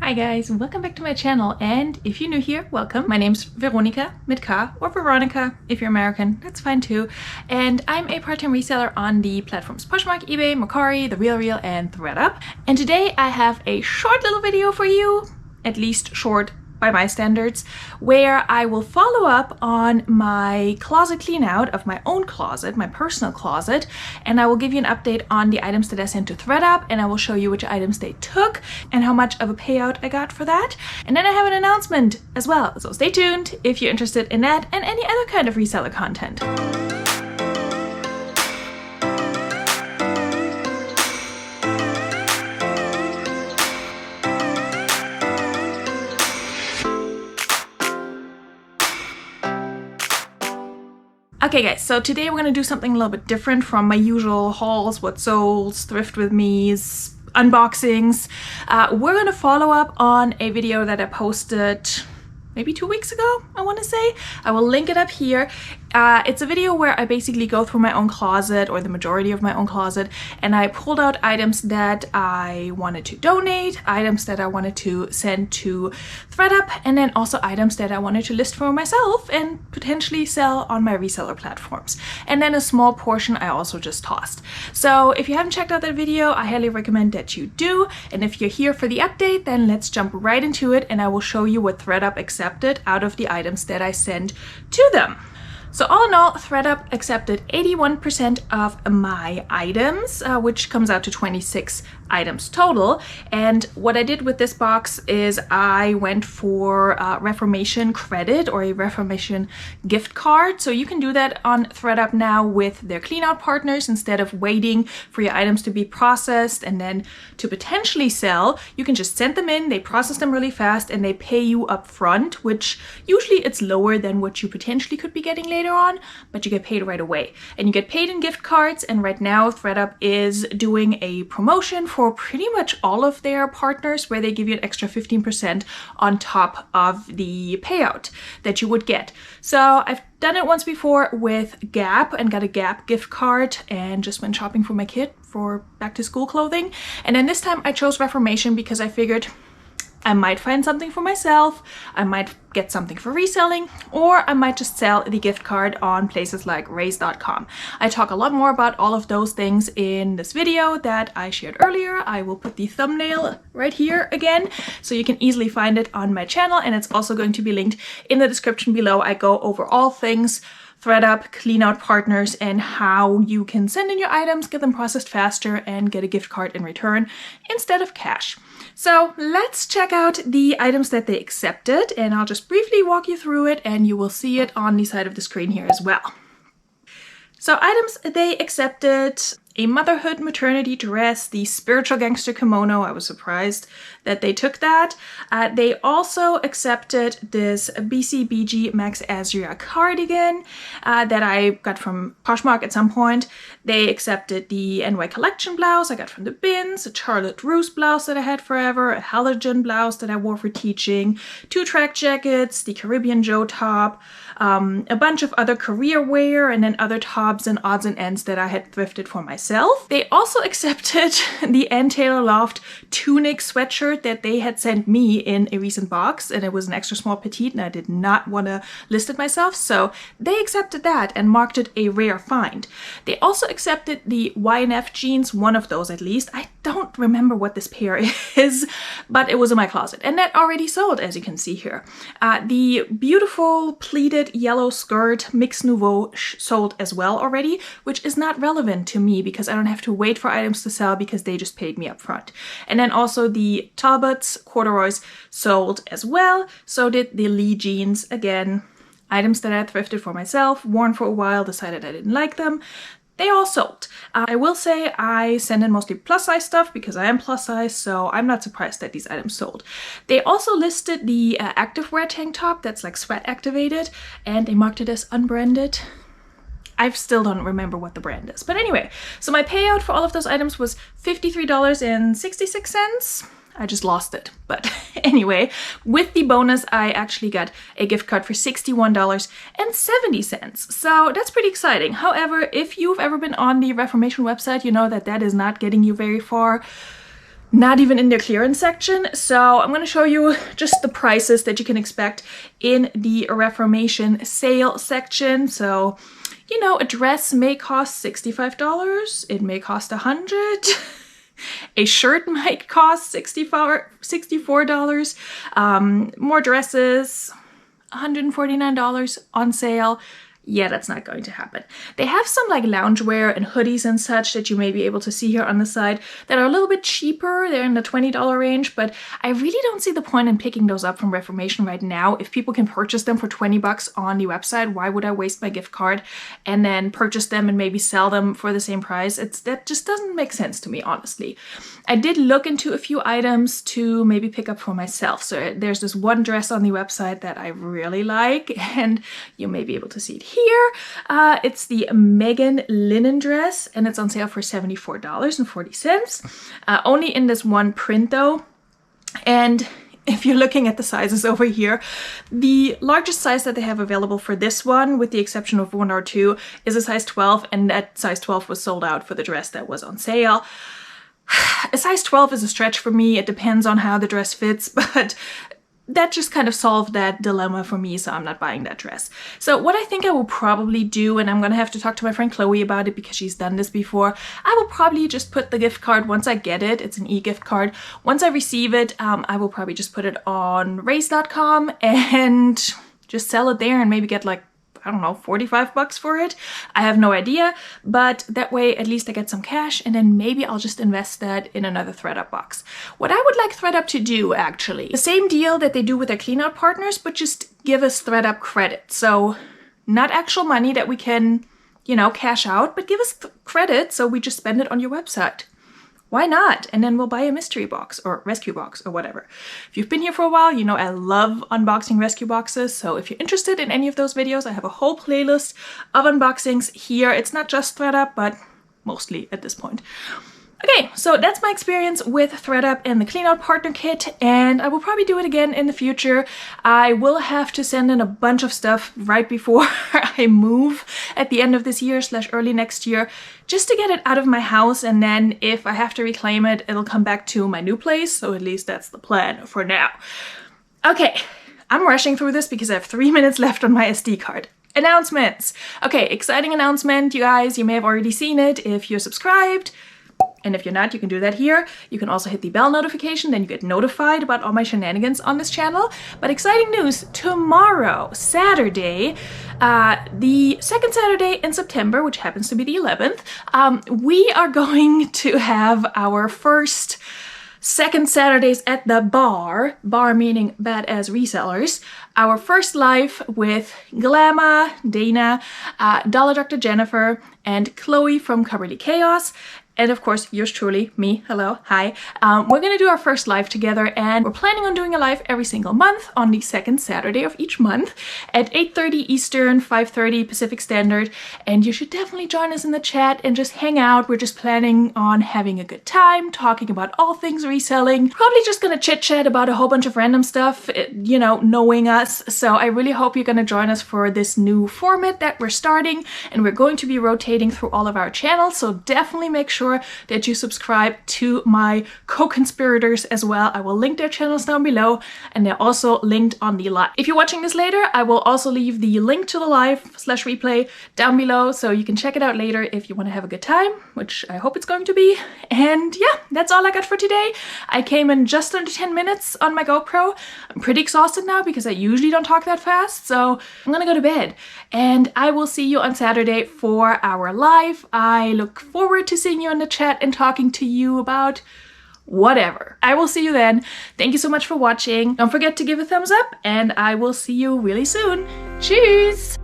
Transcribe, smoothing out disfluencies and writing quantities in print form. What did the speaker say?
Hi guys, welcome back to my channel, and if you're new here, welcome. My name's Veronika, mit K, or Veronika if you're American, that's fine too. And I'm a part-time reseller on the platforms Poshmark, eBay, Mercari, The RealReal, and Thredup. And today I have a short little video for you, at least short by my standards, where I will follow up on my closet clean out of my own closet, my personal closet, and I will give you an update on the items that I sent to Thredup, and I will show you which items they took and how much of a payout I got for that. And then I have an announcement as well, so stay tuned if you're interested in that and any other kind of reseller content. Okay guys, so today we're gonna do something a little bit different from my usual hauls, what solds, thrift with me's, unboxings. We're gonna follow up on a video that I posted maybe 2 weeks ago, I want to say. I will link it up here. It's a video where I basically go through my own closet, or the majority of my own closet, and I pulled out items that I wanted to donate, items that I wanted to send to Thredup, and then also items that I wanted to list for myself and potentially sell on my reseller platforms. And then a small portion I also just tossed. So if you haven't checked out that video, I highly recommend that you do. And if you're here for the update, then let's jump right into it, and I will show you what Thredup accepted out of the items that I sent to them. So all in all, Thredup accepted 81% of my items, which comes out to 26 items total. And what I did with this box is I went for Reformation credit, or a Reformation gift card. So you can do that on Thredup now with their cleanout partners. Instead of waiting for your items to be processed and then to potentially sell, you can just send them in, they process them really fast, and they pay you up front, which usually it's lower than what you potentially could be getting later on, but you get paid right away. And you get paid in gift cards, and right now Thredup is doing a promotion for pretty much all of their partners where they give you an extra 15% on top of the payout that you would get. So I've done it once before with Gap and got a Gap gift card and just went shopping for my kid for back to school clothing. And then this time I chose Reformation because I figured I might find something for myself, I might get something for reselling, or I might just sell the gift card on places like raise.com. I talk a lot more about all of those things in this video that I shared earlier. I will put the thumbnail right here again, so you can easily find it on my channel, and it's also going to be linked in the description below. I go over all things Thredup Cleanout Partners and how you can send in your items, get them processed faster, and get a gift card in return instead of cash. So let's check out the items that they accepted, and I'll just briefly walk you through it, and you will see it on the side of the screen here as well. So items they accepted: a motherhood maternity dress, the spiritual gangster kimono. I was surprised that they took that. They also accepted this BCBG Max Azria cardigan that I got from Poshmark at some point. They accepted the NY Collection blouse I got from the bins, a Charlotte Russe blouse that I had forever, a halogen blouse that I wore for teaching, 2 track jackets, the Caribbean Joe top, a bunch of other career wear, and then other tops and odds and ends that I had thrifted for myself. They also accepted the Ann Taylor Loft tunic sweatshirt that they had sent me in a recent box, and it was an extra small petite, and I did not want to list it myself, so they accepted that and marked it a rare find. They also accepted the YNF jeans, one of those at least. I don't remember what this pair is, but it was in my closet, and that already sold, as you can see here. The beautiful pleated yellow skirt Mix Nouveau sold as well already, which is not relevant to me because I don't have to wait for items to sell because they just paid me up front. And then also the Talbots corduroys sold as well. So did the Lee jeans. Again, items that I had thrifted for myself, worn for a while, decided I didn't like them. They all sold. I will say I send in mostly plus size stuff because I am plus size, so I'm not surprised that these items sold. They also listed the activewear tank top that's like sweat activated, and they marked it as unbranded. I still don't remember what the brand is. But anyway, so my payout for all of those items was $53.66. I just lost it. But anyway, with the bonus, I actually got a gift card for $61.70. So that's pretty exciting. However, if you've ever been on the Reformation website, you know that that is not getting you very far. not even in their clearance section. So I'm going to show you just the prices that you can expect in the Reformation sale section. So, you know, a dress may cost $65. It may cost $100. A shirt might cost $64. More dresses, $149 on sale. Yeah, that's not going to happen. They have some like loungewear and hoodies and such that you may be able to see here on the side that are a little bit cheaper. They're in the $20 range, but I really don't see the point in picking those up from Reformation right now. If people can purchase them for 20 bucks on the website, why would I waste my gift card and then purchase them and maybe sell them for the same price? That just doesn't make sense to me, honestly. I did look into a few items to maybe pick up for myself. So there's this one dress on the website that I really like, and you may be able to see it here. It's the Megan linen dress, and it's on sale for $74.40. Only in this one print though. And if you're looking at the sizes over here, the largest size that they have available for this one, with the exception of 1 or 2, is a size 12, and that size 12 was sold out for the dress that was on sale. A size 12 is a stretch for me. It depends on how the dress fits, but that just kind of solved that dilemma for me, so I'm not buying that dress. So what I think I will probably do, and I'm gonna have to talk to my friend Chloe about it because she's done this before, I will probably just put the gift card once I get it. It's an e-gift card. Once I receive it, I will probably just put it on raise.com and just sell it there and maybe get like, I don't know, 45 bucks for it. I have no idea, but that way at least I get some cash, and then maybe I'll just invest that in another Thredup box. What I would like Thredup to do, actually, the same deal that they do with their Cleanout Partners, but just give us Thredup credit. So not actual money that we can, you know, cash out, but give us credit so we just spend it on your website. Why not? And then we'll buy a mystery box or rescue box or whatever. If you've been here for a while, you know I love unboxing rescue boxes. So if you're interested in any of those videos, I have a whole playlist of unboxings here. It's not just Thredup, but mostly at this point. Okay, so that's my experience with Thredup and the Cleanout Partner Kit, and I will probably do it again in the future. I will have to send in a bunch of stuff right before I move at the end of this year / early next year, just to get it out of my house, and then if I have to reclaim it, it'll come back to my new place, so at least that's the plan for now. Okay, I'm rushing through this because I have 3 minutes left on my SD card. Announcements! Okay, exciting announcement, you guys. You may have already seen it if you're subscribed. And if you're not, you can do that here. You can also hit the bell notification, then you get notified about all my shenanigans on this channel. But exciting news, tomorrow, Saturday, the second Saturday in September, which happens to be the 11th, we are going to have our first second Saturdays at the bar meaning badass resellers, our first live with Glamma, Dana, Dollar Dr. Jennifer, and Chloe from Coverly Chaos. And of course, yours truly, me, hello, hi. We're gonna do our first live together, and we're planning on doing a live every single month on the second Saturday of each month at 8:30 Eastern, 5:30 Pacific Standard. And you should definitely join us in the chat and just hang out. We're just planning on having a good time, talking about all things reselling. Probably just gonna chit chat about a whole bunch of random stuff, you know, knowing us. So I really hope you're gonna join us for this new format that we're starting, and we're going to be rotating through all of our channels. So definitely make sure that you subscribe to my co-conspirators as well. I will link their channels down below, and they're also linked on the live. If you're watching this later, I will also leave the link to the live / replay down below, so you can check it out later if you want to have a good time, which I hope it's going to be. And yeah, that's all I got for today. I came in just under 10 minutes on my GoPro. I'm pretty exhausted now because I usually don't talk that fast, so I'm gonna go to bed. And I will see you on Saturday for our live. I look forward to seeing you in the chat and talking to you about whatever. I will see you then. Thank you so much for watching. Don't forget to give a thumbs up, and I will see you really soon. Cheers!